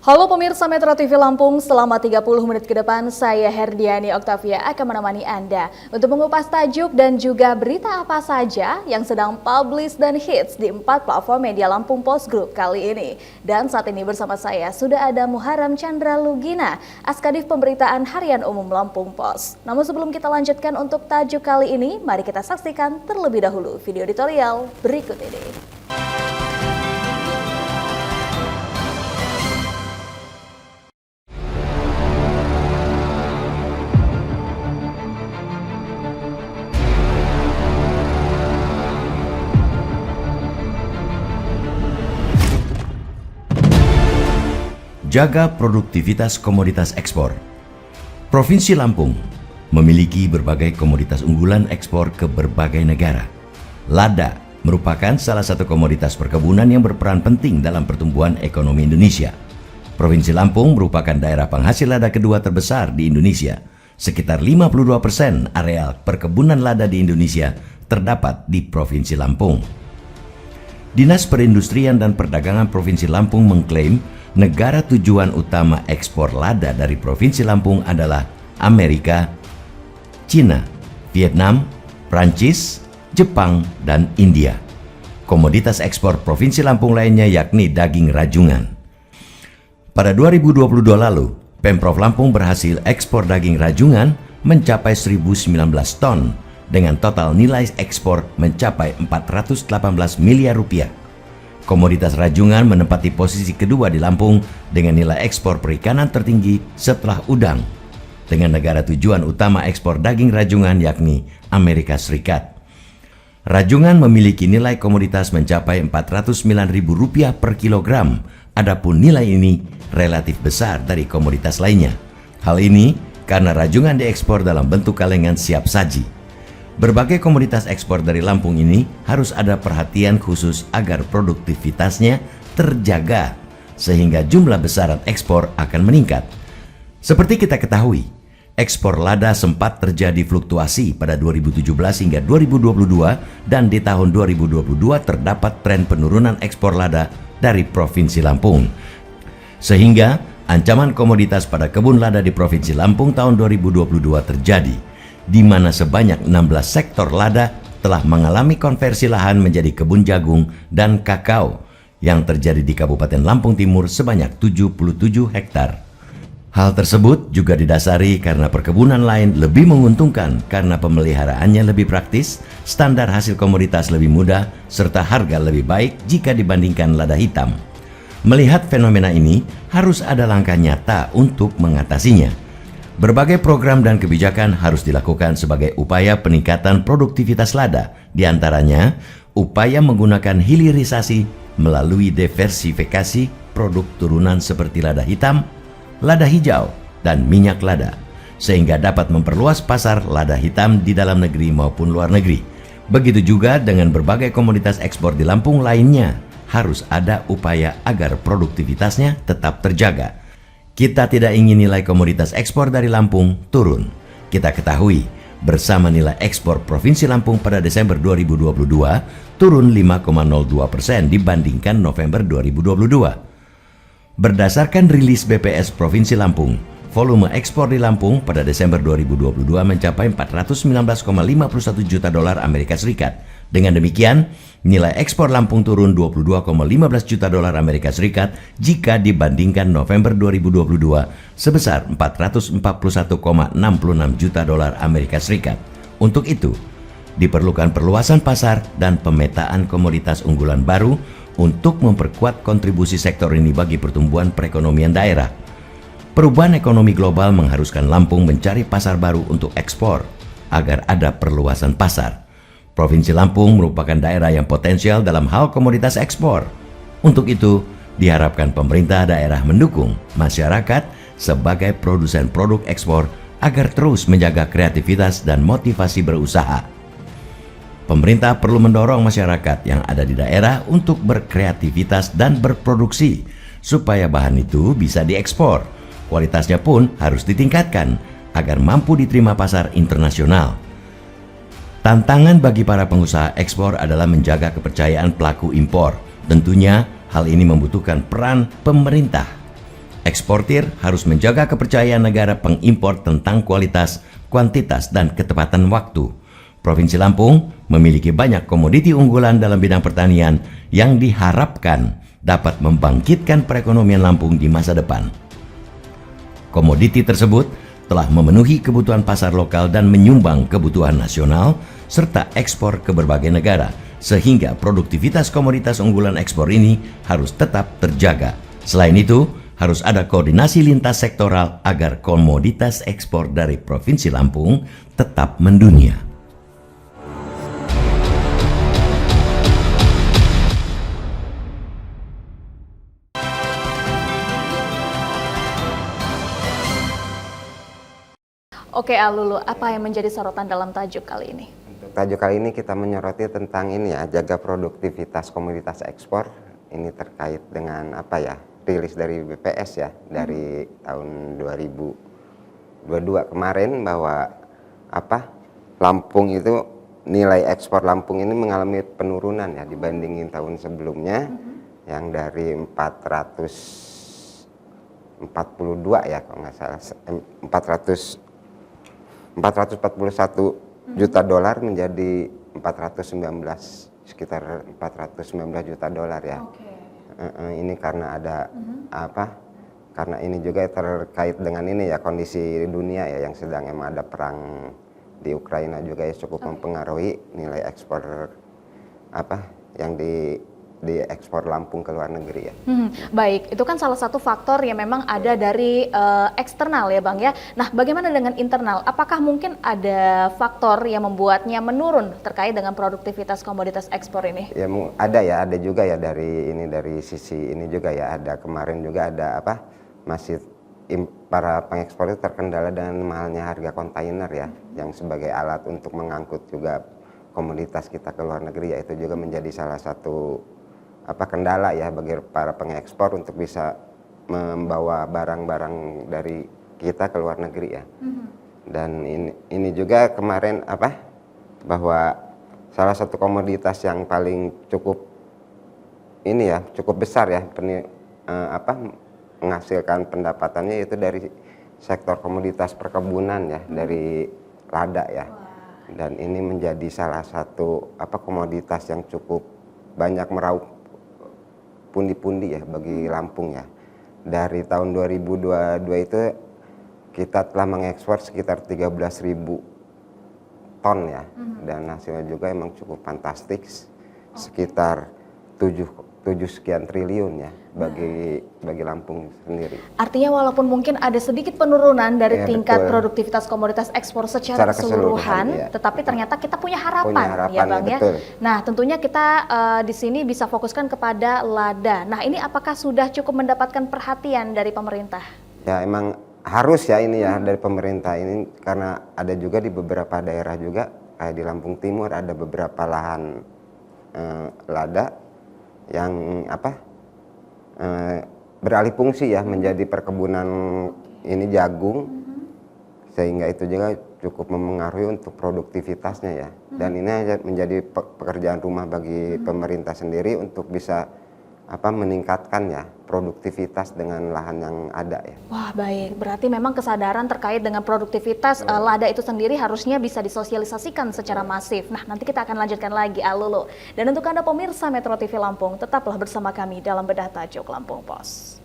Halo pemirsa Metro TV Lampung, selama 30 menit ke depan saya Herdiani Oktavia akan menemani Anda untuk mengupas tajuk dan juga berita apa saja yang sedang publish dan hits di 4 platform media Lampung Post Group kali ini. Dan saat ini bersama saya sudah ada Muharram Chandra Lugina, Askadif Pemberitaan Harian Umum Lampung Post. Namun sebelum kita lanjutkan untuk tajuk kali ini, mari kita saksikan terlebih dahulu video editorial berikut ini. Jaga produktivitas komoditas ekspor. Provinsi Lampung memiliki berbagai komoditas unggulan ekspor ke berbagai negara. Lada merupakan salah satu komoditas perkebunan yang berperan penting dalam pertumbuhan ekonomi Indonesia. Provinsi Lampung merupakan daerah penghasil lada kedua terbesar di Indonesia. Sekitar 52% areal perkebunan lada di Indonesia terdapat di Provinsi Lampung. Dinas Perindustrian dan Perdagangan Provinsi Lampung mengklaim negara tujuan utama ekspor lada dari Provinsi Lampung adalah Amerika, Cina, Vietnam, Prancis, Jepang, dan India. Komoditas ekspor Provinsi Lampung lainnya yakni daging rajungan. Pada 2022 lalu, Pemprov Lampung berhasil ekspor daging rajungan mencapai 1.019 ton dengan total nilai ekspor mencapai 418 miliar rupiah. Komoditas rajungan menempati posisi kedua di Lampung dengan nilai ekspor perikanan tertinggi setelah udang, dengan negara tujuan utama ekspor daging rajungan yakni Amerika Serikat. Rajungan memiliki nilai komoditas mencapai Rp409.000 per kilogram, adapun nilai ini relatif besar dari komoditas lainnya. Hal ini karena rajungan diekspor dalam bentuk kalengan siap saji. Berbagai komoditas ekspor dari Lampung ini harus ada perhatian khusus agar produktivitasnya terjaga sehingga jumlah besaran ekspor akan meningkat. Seperti kita ketahui, ekspor lada sempat terjadi fluktuasi pada 2017 hingga 2022 dan di tahun 2022 terdapat tren penurunan ekspor lada dari Provinsi Lampung. Sehingga ancaman komoditas pada kebun lada di Provinsi Lampung tahun 2022 terjadi, di mana sebanyak 16 sektor lada telah mengalami konversi lahan menjadi kebun jagung dan kakao yang terjadi di Kabupaten Lampung Timur sebanyak 77 hektar. Hal tersebut juga didasari karena perkebunan lain lebih menguntungkan karena pemeliharaannya lebih praktis, standar hasil komoditas lebih mudah, serta harga lebih baik jika dibandingkan lada hitam. Melihat fenomena ini, harus ada langkah nyata untuk mengatasinya. Berbagai program dan kebijakan harus dilakukan sebagai upaya peningkatan produktivitas lada, diantaranya upaya menggunakan hilirisasi melalui diversifikasi produk turunan seperti lada hitam, lada hijau, dan minyak lada, sehingga dapat memperluas pasar lada hitam di dalam negeri maupun luar negeri. Begitu juga dengan berbagai komoditas ekspor di Lampung lainnya, harus ada upaya agar produktivitasnya tetap terjaga. Kita tidak ingin nilai komoditas ekspor dari Lampung turun. Kita ketahui, bersama nilai ekspor Provinsi Lampung pada Desember 2022 turun 5,02% dibandingkan November 2022. Berdasarkan rilis BPS Provinsi Lampung, volume ekspor di Lampung pada Desember 2022 mencapai 419,51 juta dolar Amerika Serikat. Dengan demikian, nilai ekspor Lampung turun 22,15 juta dolar Amerika Serikat jika dibandingkan November 2022 sebesar 441,66 juta dolar Amerika Serikat. Untuk itu, diperlukan perluasan pasar dan pemetaan komoditas unggulan baru untuk memperkuat kontribusi sektor ini bagi pertumbuhan perekonomian daerah. Perubahan ekonomi global mengharuskan Lampung mencari pasar baru untuk ekspor agar ada perluasan pasar. Provinsi Lampung merupakan daerah yang potensial dalam hal komoditas ekspor. Untuk itu, diharapkan pemerintah daerah mendukung masyarakat sebagai produsen produk ekspor agar terus menjaga kreativitas dan motivasi berusaha. Pemerintah perlu mendorong masyarakat yang ada di daerah untuk berkreativitas dan berproduksi, supaya bahan itu bisa diekspor. Kualitasnya pun harus ditingkatkan agar mampu diterima pasar internasional. Tantangan bagi para pengusaha ekspor adalah menjaga kepercayaan pelaku impor. Tentunya hal ini membutuhkan peran pemerintah. Eksportir harus menjaga kepercayaan negara pengimpor tentang kualitas, kuantitas, dan ketepatan waktu. Provinsi Lampung memiliki banyak komoditi unggulan dalam bidang pertanian yang diharapkan dapat membangkitkan perekonomian Lampung di masa depan. Komoditi tersebut telah memenuhi kebutuhan pasar lokal dan menyumbang kebutuhan nasional serta ekspor ke berbagai negara, sehingga produktivitas komoditas unggulan ekspor ini harus tetap terjaga. Selain itu, harus ada koordinasi lintas sektoral agar komoditas ekspor dari Provinsi Lampung tetap mendunia. Oke, Alulu, apa yang menjadi sorotan dalam tajuk kali ini? Untuk tajuk kali ini kita menyoroti tentang ini ya, jaga produktivitas komoditas ekspor. Ini terkait dengan apa ya, rilis dari BPS ya, dari tahun 2022 kemarin bahwa apa, Lampung itu nilai ekspor Lampung ini mengalami penurunan ya dibandingin tahun sebelumnya yang dari 442 ya kalau nggak salah 441 juta dolar menjadi 419, sekitar 419 juta dolar ya. Ini karena ada apa? Karena ini juga terkait dengan ini ya, kondisi dunia ya yang sedang emang ada perang di Ukraina juga ya, cukup mempengaruhi nilai ekspor apa yang diekspor Lampung ke luar negeri ya. Baik, itu kan salah satu faktor yang memang ada dari eksternal ya Bang ya. Nah, bagaimana dengan internal? Apakah mungkin ada faktor yang membuatnya menurun terkait dengan produktivitas komoditas ekspor ini? Ya ada juga ya dari sisi ini juga ya, ada kemarin juga ada apa, masih para pengekspor itu terkendala dengan mahalnya harga kontainer ya, yang sebagai alat untuk mengangkut juga komoditas kita ke luar negeri ya, itu juga menjadi salah satu apa kendala ya bagi para pengekspor untuk bisa membawa barang-barang dari kita ke luar negeri ya. Dan ini juga kemarin apa, bahwa salah satu komoditas yang paling cukup ini ya, cukup besar ya menghasilkan pendapatannya, yaitu dari sektor komoditas perkebunan ya, dari lada ya. Dan ini menjadi salah satu apa komoditas yang cukup banyak meraup pundi-pundi ya bagi Lampung ya. Dari tahun 2022 itu kita telah mengekspor sekitar 13.000 ton ya, dan hasilnya juga emang cukup fantastis, sekitar 7 sekian triliun ya bagi Lampung sendiri. Artinya walaupun mungkin ada sedikit penurunan dari Ya, tingkat betul. produktivitas komoditas ekspor secara keseluruhan, ya. tetapi ternyata kita punya harapan ya Bang ya. Betul. Nah, tentunya kita di sini bisa fokuskan kepada lada. Nah, ini apakah sudah cukup mendapatkan perhatian dari pemerintah? Ya emang harus ya ini ya dari pemerintah ini, karena ada juga di beberapa daerah juga kayak di Lampung Timur ada beberapa lahan lada yang apa beralih fungsi ya menjadi perkebunan ini jagung, sehingga itu juga cukup memengaruhi untuk produktivitasnya ya. Dan ini menjadi pekerjaan rumah bagi pemerintah sendiri untuk bisa apa meningkatkan ya produktivitas dengan lahan yang ada ya. Wah, baik. Berarti memang kesadaran terkait dengan produktivitas lada itu sendiri harusnya bisa disosialisasikan secara masif. Nah, nanti kita akan lanjutkan lagi, Alulu. Dan untuk Anda pemirsa Metro TV Lampung, tetaplah bersama kami dalam Bedah Tajuk Lampung Pos.